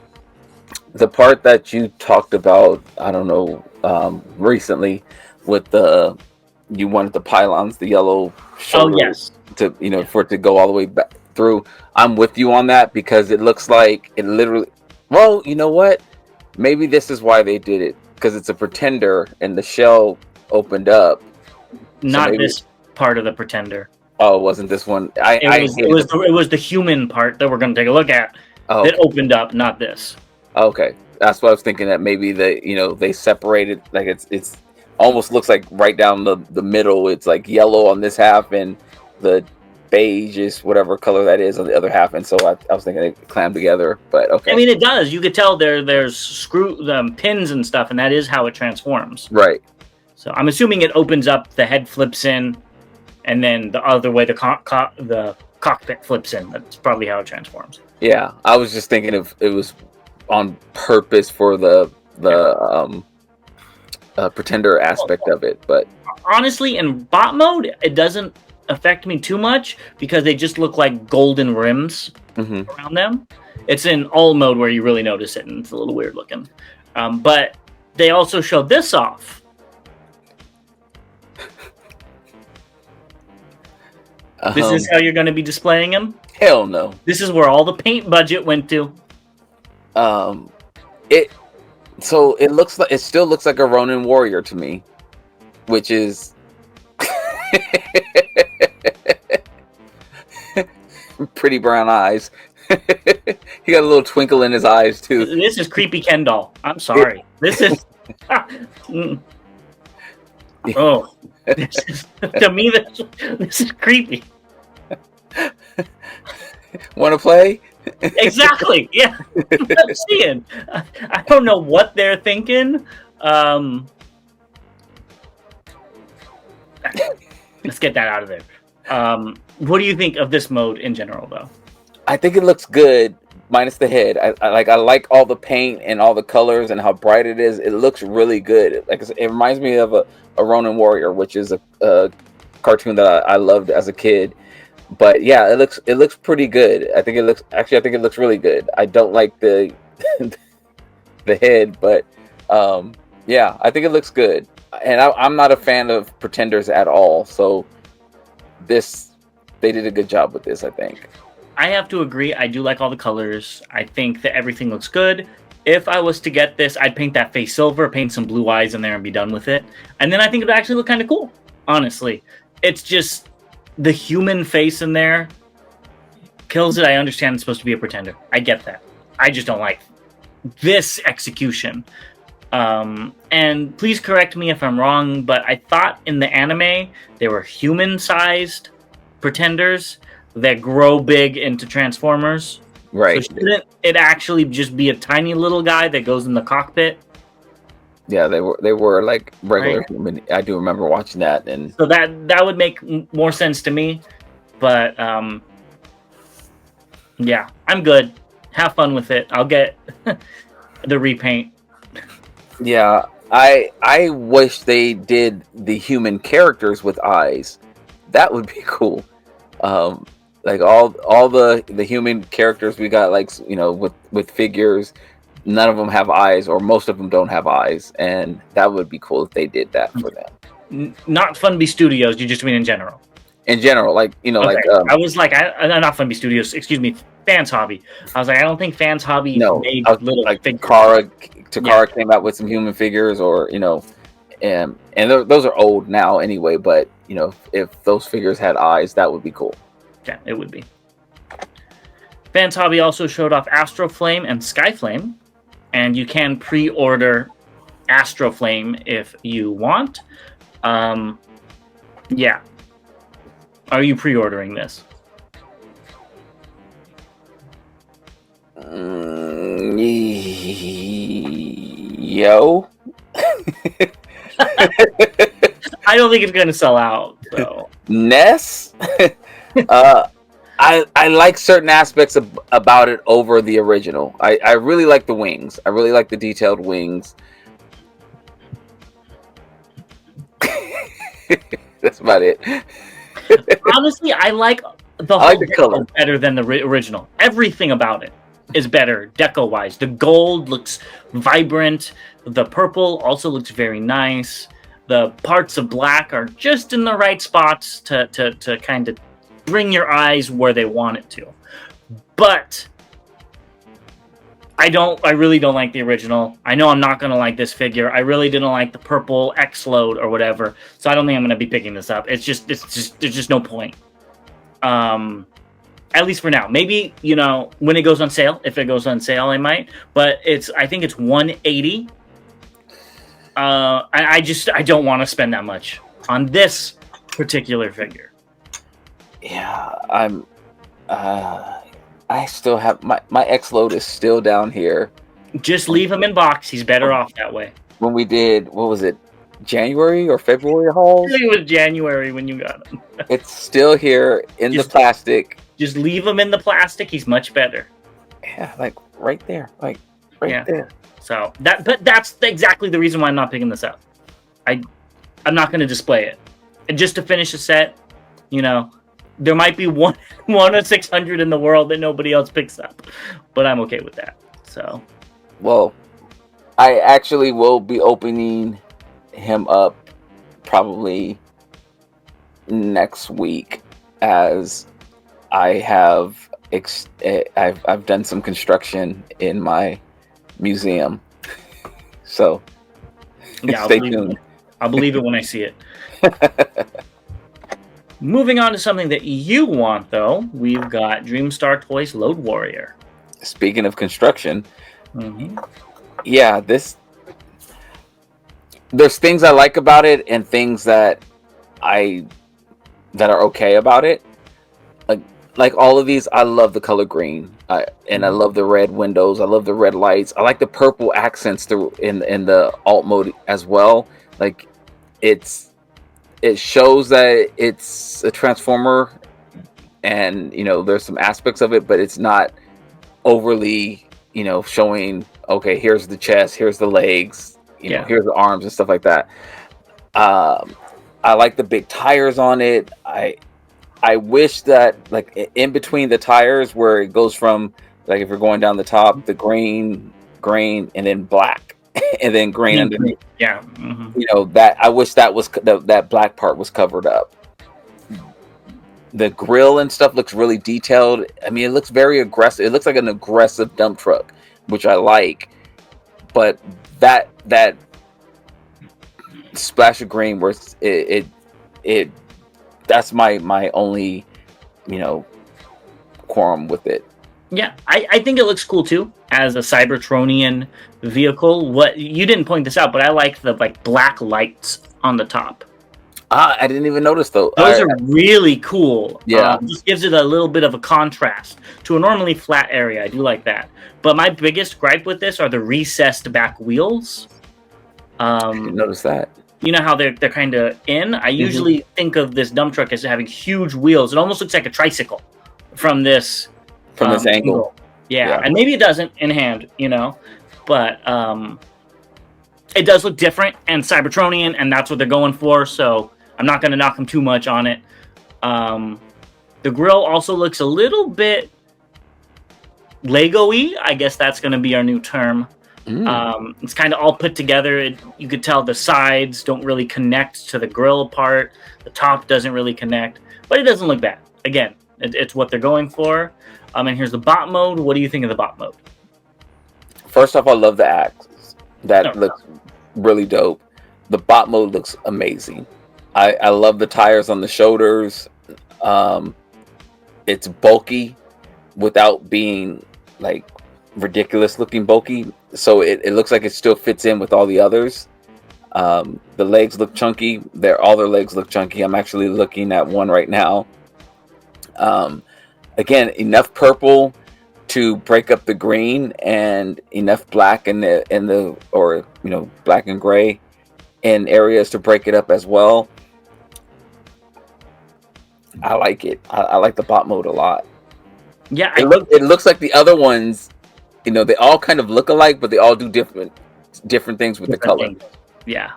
The part that you talked about, I don't know, recently with you wanted the pylons, the yellow shoulder, yes, to for it to go all the way back through. I'm with you on that because it looks like it literally. Well, you know what? Maybe this is why they did it. Because it's a pretender and the shell opened up. Not this part of the pretender. Oh, it wasn't this one. It was the human part that we're going to take a look at that opened up, not this. Okay, that's what I was thinking. That maybe they separated. Like it's almost looks like right down the middle. It's like yellow on this half and the beige is whatever color that is on the other half. And so I was thinking they clammed together. But okay, I mean it does. You could tell there's pins and stuff, and that is how it transforms. Right. So I'm assuming it opens up, the head flips in, and then the other way the cockpit flips in. That's probably how it transforms. Yeah, I was just thinking if it was on purpose for the pretender aspect of it, but honestly, in bot mode, it doesn't affect me too much because they just look like golden rims around them. It's in all mode where you really notice it, and it's a little weird looking. But they also showed this off. This is how you're going to be displaying them? Hell no. This is where all the paint budget went to. It still looks like a Ronin warrior to me, which is pretty brown eyes. He got a little twinkle in his eyes too. This is creepy Ken doll. I'm sorry. This is to me this is creepy. Want to play? Exactly. Yeah. I'm seeing. I don't know what they're thinking. Let's get that out of there. What do you think of this mode in general, though? I think it looks good, minus the head. I like all the paint and all the colors and how bright it is. It looks really good. It reminds me of a Ronin Warrior, which is a cartoon that I loved as a kid. But yeah, it looks pretty good. I think it looks really good. I don't like the the head, but yeah, I think it looks good. And I'm not a fan of pretenders at all. So they did a good job with this, I think. I have to agree. I do like all the colors. I think that everything looks good. If I was to get this, I'd paint that face silver, paint some blue eyes in there, and be done with it. And then I think it would actually look kind of cool, honestly. It's just the human face in there kills it. I understand it's supposed to be a pretender. I get that. I just don't like this execution. And please correct me if I'm wrong, but I thought in the anime they were human-sized pretenders that grow big into Transformers. Right. So shouldn't it actually just be a tiny little guy that goes in the cockpit? Yeah, they were like regular human. I do remember watching that, and so that would make more sense to me. But yeah, I'm good. Have fun with it. I'll get the repaint. Yeah, I wish they did the human characters with eyes. That would be cool. Like all the human characters we got, like, with figures, none of them have eyes, or most of them don't have eyes, and that would be cool if they did that for them. Not Funbie Studios. You just mean in general? In general, like okay. I was like, not Funbie Studios. Excuse me, Fans Hobby. I was like, I don't think Fans Hobby made little like figures. Takara came out with some human figures, or and those are old now anyway. But if those figures had eyes, that would be cool. Yeah, it would be. Fans Hobby also showed off Astro Flame and Skyflame, and you can pre-order Astro Flame if you want. Yeah. Are you pre-ordering this? Yo. I don't think it's going to sell out. So. Ness? I like certain aspects about it over the original. I really like the wings. I really like the detailed wings. That's about it. Honestly, I like the whole the color better than the original. Everything about it is better deco-wise. The gold looks vibrant. The purple also looks very nice. The parts of black are just in the right spots to kind of bring your eyes where they want it to. But I really don't like the original. I know I'm not going to like this figure. I really didn't like the purple X-Load or whatever. So I don't think I'm going to be picking this up. There's just no point. At least for now. Maybe, when it goes on sale, if it goes on sale, I might. But I think it's $180. I don't want to spend that much on this particular figure. Yeah, I still have my X-Load is still down here. Just leave him in box. He's better off that way. When we did, what was it, January or February hauls? It was January when you got him. It's still here in the plastic. Just leave him in the plastic. He's much better. Yeah, like right there, there. So that's exactly the reason why I'm not picking this up. I'm not going to display it. And just to finish the set, there might be one of 600 in the world that nobody else picks up, but I'm okay with that. So, well, I actually will be opening him up probably next week, as I have I've done some construction in my museum. So, yeah, stay tuned. I'll believe it when I see it. Moving on to something that you want, though, we've got Dreamstar Toys Load Warrior. Speaking of construction, yeah, there's things I like about it and things that are okay about it. Like all of these, I love the color green, and I love the red windows. I love the red lights. I like the purple accents in the alt mode as well. Like it shows that it's a Transformer, and there's some aspects of it, but it's not overly showing, okay, here's the chest, here's the legs, here's the arms and stuff like that. I like the big tires on it. I wish that, like, in between the tires where it goes from, like, if you're going down the top, the green, and then black, and then green underneath. Yeah. That I wish that black part was covered up. The grill and stuff looks really detailed. I mean, it looks very aggressive. It looks like an aggressive dump truck, which I like. But that splash of green, where it that's my only quorum with it. Yeah, I think it looks cool too as a Cybertronian vehicle. What you didn't point this out, but I like the black lights on the top. I didn't even notice those. Those are really cool. Yeah, just gives it a little bit of a contrast to a normally flat area. I do like that. But my biggest gripe with this are the recessed back wheels. I didn't notice that. You know how they're kind of in? I usually think of this dump truck as having huge wheels. It almost looks like a tricycle from this angle. Yeah, and maybe it doesn't in hand, but it does look different and Cybertronian, and that's what they're going for. So I'm not going to knock them too much on it. The grill also looks a little bit Lego-y. I guess that's going to be our new term. It's kind of all put together. You could tell the sides don't really connect to the grill part. The top doesn't really connect, but it doesn't look bad. Again, it's what they're going for. And here's the bot mode. What do you think of the bot mode? First off, I love the axes. That looks really dope. The bot mode looks amazing. I love the tires on the shoulders. It's bulky. without being like ridiculous looking bulky. So it looks like it still fits in with all the others. The legs look chunky. All their legs look chunky. I'm actually looking at one right now. Again, enough purple to break up the green, and enough black in the or black and gray in areas to break it up as well. I like it. I like the bot mode a lot. Yeah, it looks like the other ones. They all kind of look alike, but they all do different things with the color. Things. Yeah,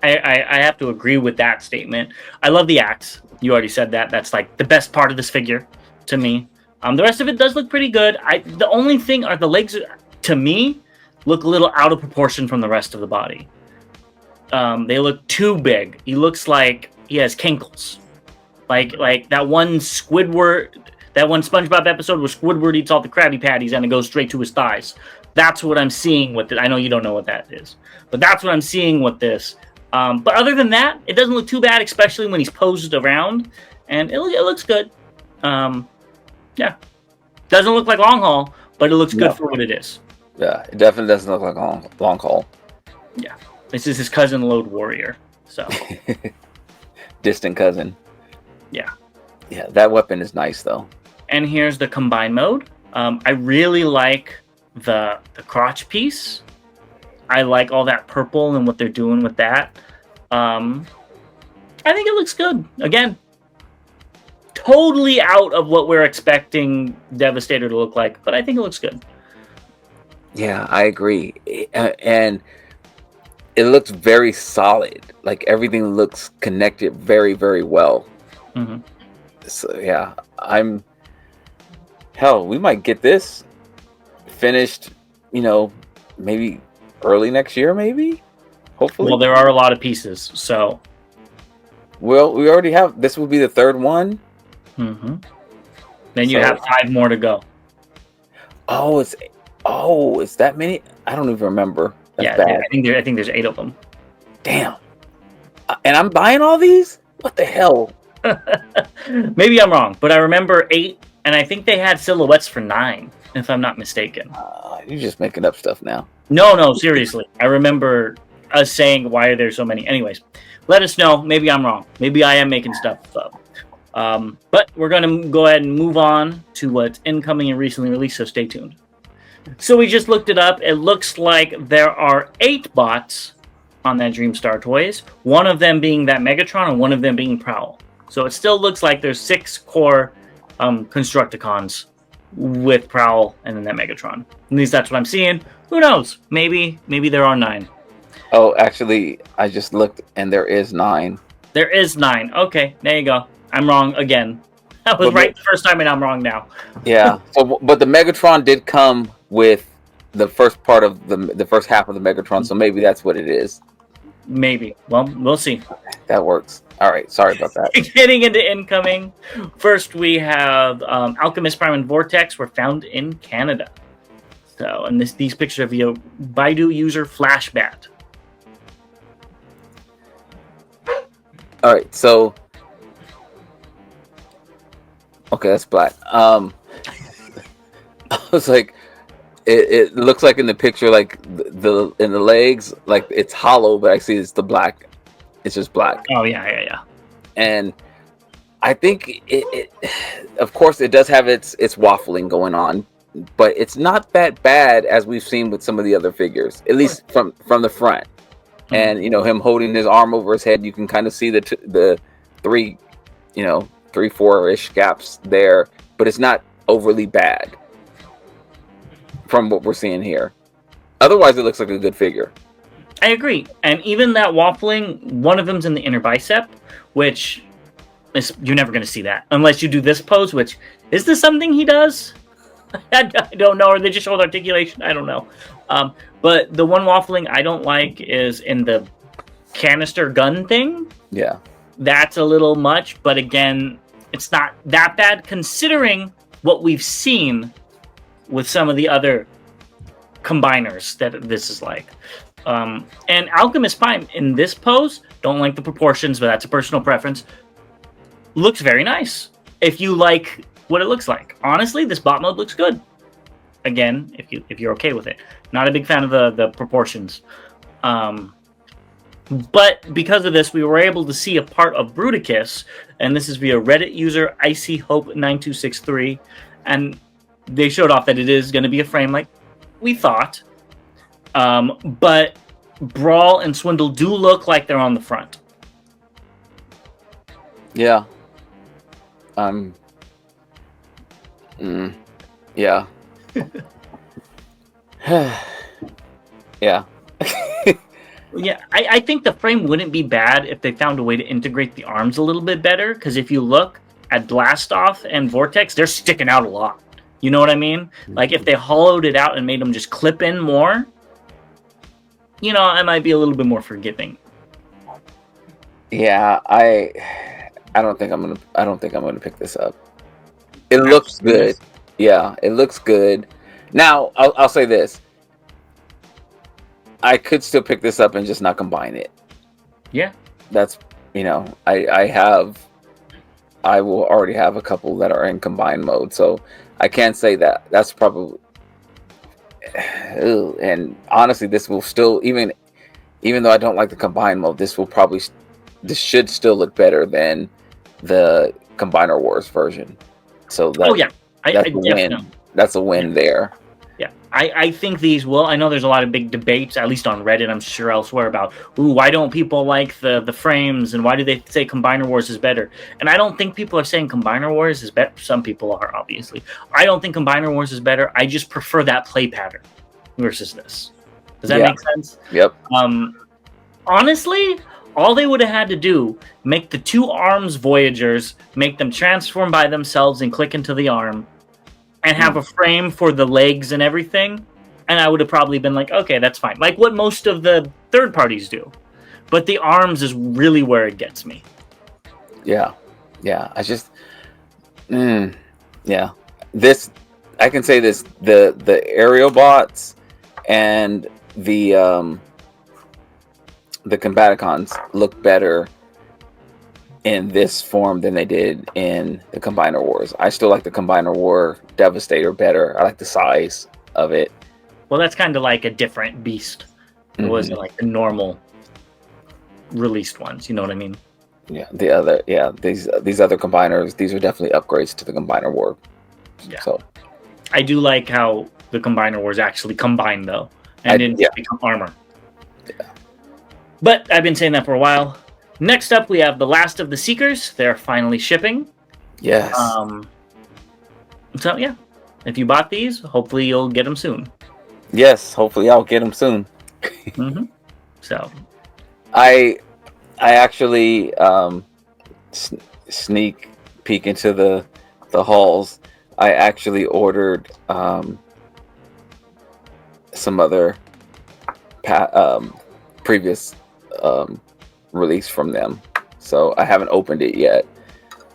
I have to agree with that statement. I love the axe. You already said that. That's like the best part of this figure to me. The rest of it does look pretty good. The only thing are the legs, to me, look a little out of proportion from the rest of the body. They look too big. He looks like he has kinkles. Like that one Squidward, that one SpongeBob episode where Squidward eats all the Krabby Patties and it goes straight to his thighs. That's what I'm seeing with it. I know you don't know what that is, but that's what I'm seeing with this. But other than that, it doesn't look too bad, especially when he's posed around, and it looks good. Yeah, doesn't look like long haul, but it looks good for what it is. Yeah, it definitely doesn't look like long haul. Yeah, this is his cousin Load Warrior, so distant cousin. Yeah, that weapon is nice though. And here's the combine mode. I really like the crotch piece. I like all that purple and what they're doing with that. I think it looks good. Again, totally out of what we're expecting Devastator to look like, but I think it looks good. Yeah, I agree. And it looks very solid. Like everything looks connected very, very well. Mm-hmm. So yeah, we might get this finished, maybe early next year, maybe, hopefully. Well, there are a lot of pieces, so. Well, we already have, this will be the third one. Mm-hmm. Then you have 5 more to go. It's that many? I don't even remember. That's bad. I think there's 8 of them. Damn. And I'm buying all these? What the hell? Maybe I'm wrong, but I remember 8, and I think they had silhouettes for 9, if I'm not mistaken. You're just making up stuff now. No, seriously. I remember us saying, why are there so many? Anyways, let us know. Maybe I'm wrong. Maybe I am making stuff up. But we're going to go ahead and move on to what's incoming and recently released, so stay tuned. So we just looked it up. It looks like there are 8 bots on that Dreamstar Toys, one of them being that Megatron and one of them being Prowl. So it still looks like there's 6 core Constructicons with Prowl and then that Megatron. At least that's what I'm seeing. Who knows? Maybe there are 9. Oh, actually, I just looked and there is 9. There is 9. Okay, there you go. I'm wrong again. I was right the first time and I'm wrong now. Yeah. But the Megatron did come with the first part of the first half of the Megatron, so maybe that's what it is. Maybe. Well, we'll see. That works. All right. Sorry about that. Getting into incoming. First, we have Alchemist Prime and Vortex were found in Canada. So, and these pictures are via Baidu user Flashbat. All right. So, okay, that's black. I was like, it looks like in the picture, like in the legs, like it's hollow, but I see it's the black. It's just black. Oh yeah. And I think it of course, it does have its waffling going on, but it's not that bad as we've seen with some of the other figures, at least from the front. Mm-hmm. And him holding his arm over his head, you can kind of see the 3-4-ish gaps there, but it's not overly bad from what we're seeing here. Otherwise, it looks like a good figure. I agree. And even that waffling, one of them's in the inner bicep, which you're never going to see that unless you do this pose, which, is this something he does? I don't know. Or they just show the articulation. I don't know. But the one waffling I don't like is in the canister gun thing. Yeah. That's a little much. But again, it's not that bad considering what we've seen with some of the other combiners that this is like. And Alchemist Prime in this pose, don't like the proportions, but that's a personal preference, looks very nice. If you like what it looks like. Honestly, this bot mode looks good. Again, if you're okay with it. Not a big fan of the proportions. But because of this, we were able to see a part of Bruticus, and this is via Reddit user IcyHope9263, and they showed off that it is going to be a frame like we thought. But Brawl and Swindle do look like they're on the front. Yeah. Yeah. Yeah. Yeah, I think the frame wouldn't be bad if they found a way to integrate the arms a little bit better, because if you look at Blastoff and Vortex, they're sticking out a lot. You know what I mean? Like, if they hollowed it out and made them just clip in more, you know, I might be a little bit more forgiving. Yeah, I don't think I'm gonna pick this up. It looks good. Yeah, it looks good. Now, I'll say this. I could still pick this up and just not combine it. Yeah. That's, you know, I will already have a couple that are in combined mode, so I can't say that. That's probably, and honestly, this will still, even though I don't like the combined mode, this should still look better than the Combiner Wars version. So that's a win. That's a win there. Yeah, I think these will. I know there's a lot of big debates, at least on Reddit, I'm sure elsewhere, about, why don't people like the frames, and why do they say Combiner Wars is better? And I don't think people are saying Combiner Wars is better. Some people are, obviously. I don't think Combiner Wars is better. I just prefer that play pattern versus this. Does that make sense? Yep. Honestly, all they would have had to do, make the two arms Voyagers, make them transform by themselves and click into the arm, and have a frame for the legs and everything, and I would have probably been like, okay, that's fine. Like what most of the third parties do. But the arms is really where it gets me. Yeah. Yeah. I just... yeah. This... I can say this. The aerial bots and the Combaticons look better in this form than they did in the Combiner Wars. I still like the Combiner War Devastator better. I like the size of it. Well, that's kind of like a different beast. It wasn't like the normal released ones. You know what I mean? Yeah. These other combiners, these are definitely upgrades to the Combiner War. Yeah. So I do like how the Combiner Wars actually combine though, and didn't become armor. Yeah. But I've been saying that for a while. Next up, we have the last of the Seekers. They're finally shipping. Yes. So yeah, if you bought these, hopefully you'll get them soon. Yes, hopefully I'll get them soon. So, I actually sneak peek into the halls. I actually ordered some other previous release from them, so I haven't opened it yet,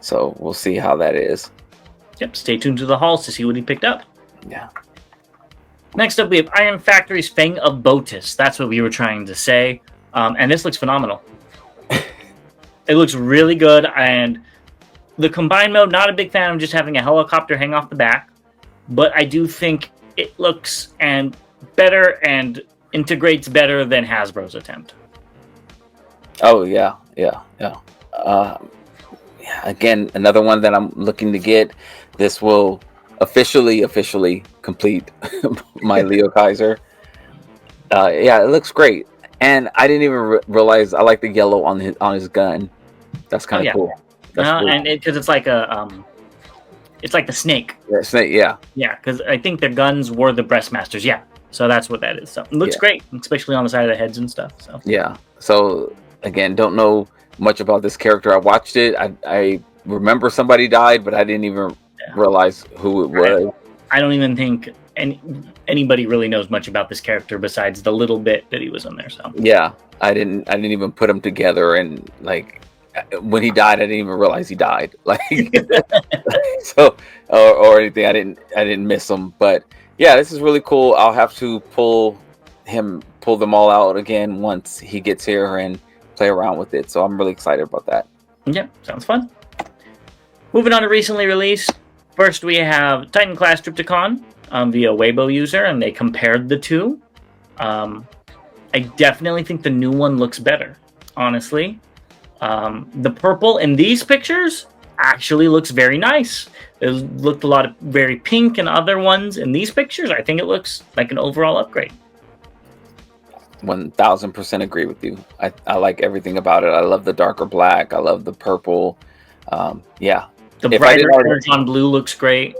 so we'll see how that is. Yep, stay tuned to the halls to see what he picked up. Yeah. Next up, we have Iron Factory's Fang of Botus. That's what we were trying to say, and this looks phenomenal. It looks really good, and the combined mode, not a big fan of just having a helicopter hang off the back, but I do think it looks better and integrates better than Hasbro's attempt. Oh yeah. Again, another one that I'm looking to get. This will officially complete my Leo Kaiser. Yeah, it looks great, and I didn't even realize I like the yellow on his gun. That's kind of cool. That's cool. And because it's like it's like the snake. Yeah, snake. Yeah. Yeah, because I think their guns were the Breastmasters. Yeah, so that's what that is. So it looks great, especially on the side of the heads and stuff. So yeah. So again, don't know much about this character. I watched it. I remember somebody died, but I didn't even realize who it was. I don't even think anybody really knows much about this character besides the little bit that he was in there. So yeah, I didn't even put them together, and like when he died, I didn't even realize he died. Like so or anything. I didn't miss him, but yeah, this is really cool. I'll have to pull them all out again once he gets here and play around with it. So I'm really excited about that. Yeah, sounds fun. Moving on to recently released, First, we have Titan Class Trypticon via Weibo user, and they compared the two. I definitely think the new one looks better, honestly. The purple in these pictures actually looks very nice. It looked a lot of very pink in other ones. In these pictures, I think it looks like an overall upgrade. 1000% agree with you. I like everything about it. I love the darker black. I love the purple. Yeah. The brighter Energon blue looks great.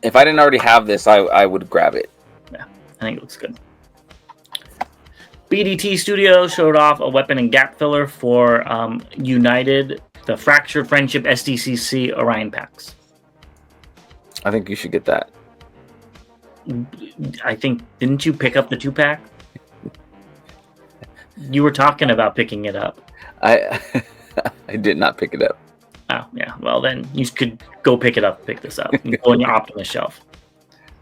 If I didn't already have this, I would grab it. Yeah, I think it looks good. BDT Studios showed off a weapon and gap filler for United, the Fractured Friendship SDCC Orion packs. I think you should get that. I think, didn't you pick up the 2-pack? You were talking about picking it up. I did not pick it up. Oh, yeah. Well, then you could go pick it up, pick this up. You go on your Optimus shelf.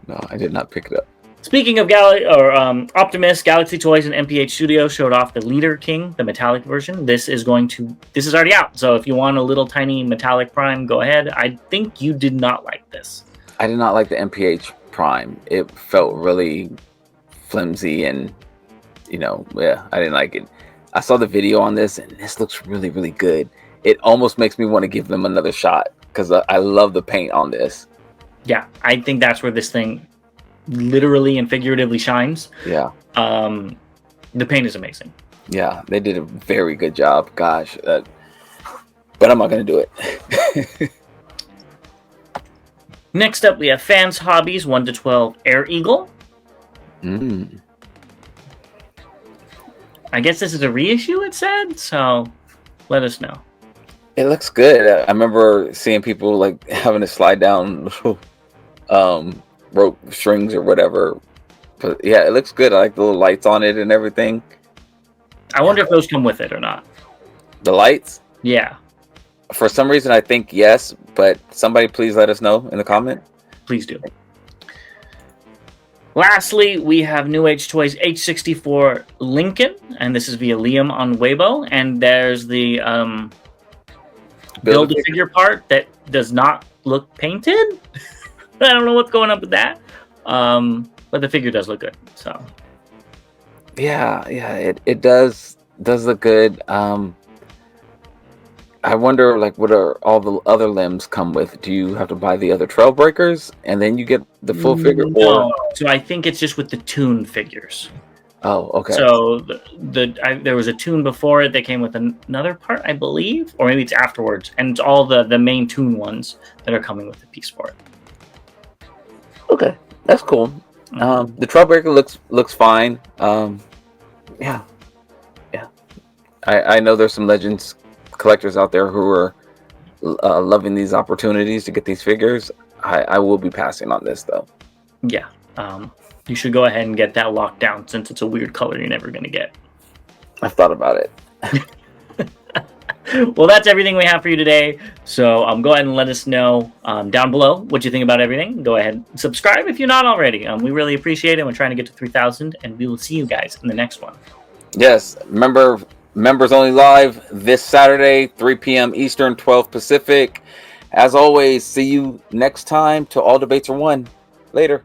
No, I did not pick it up. Speaking of Optimus, Galaxy Toys and MPH Studios showed off the Leader King, the metallic version. This is already out. So if you want a little tiny metallic Prime, go ahead. I think you did not like this. I did not like the MPH Prime. It felt really flimsy and, yeah, I didn't like it. I saw the video on this and this looks really, really good. It almost makes me want to give them another shot because I love the paint on this. Yeah, I think that's where this thing literally and figuratively shines. Yeah. The paint is amazing. Yeah, they did a very good job. Gosh. But I'm not going to do it. Next up, we have Fans Hobbies 1 to 12 Air Eagle. I guess this is a reissue, it said, so let us know. It looks good. I remember seeing people like having to slide down rope strings or whatever. But yeah, it looks good. I like the little lights on it and everything. I wonder if those come with it or not. The lights? Yeah. For some reason, I think yes, but somebody please let us know in the comment. Please do. Lastly, we have New Age Toys H64 Lincoln, and this is via Liam on Weibo, and there's the Build-A-Figure part that does not look painted. I don't know what's going on with that, but the figure does look good. So, yeah, it does look good. I wonder, like, what are all the other limbs come with? Do you have to buy the other trail breakers and then you get the full figure? No, so I think it's just with the Toon figures. Oh, okay. So there was a Toon before it that came with another part, I believe, or maybe it's afterwards, and it's all the main Toon ones that are coming with the piece for it. Okay, that's cool. The trail breaker looks fine. Yeah. I know there's some Legends collectors out there who are loving these opportunities to get these figures. I will be passing on this though. Yeah, you should go ahead and get that locked down since it's a weird color you're never going to get. I've thought about it. Well, that's everything we have for you today. So go ahead and let us know down below what you think about everything. Go ahead and subscribe if you're not already. We really appreciate it. We're trying to get to 3,000, and we will see you guys in the next one. Yes, remember, Members Only Live this Saturday, 3 p.m. Eastern, 12 Pacific. As always, see you next time. Till all debates are won. Later.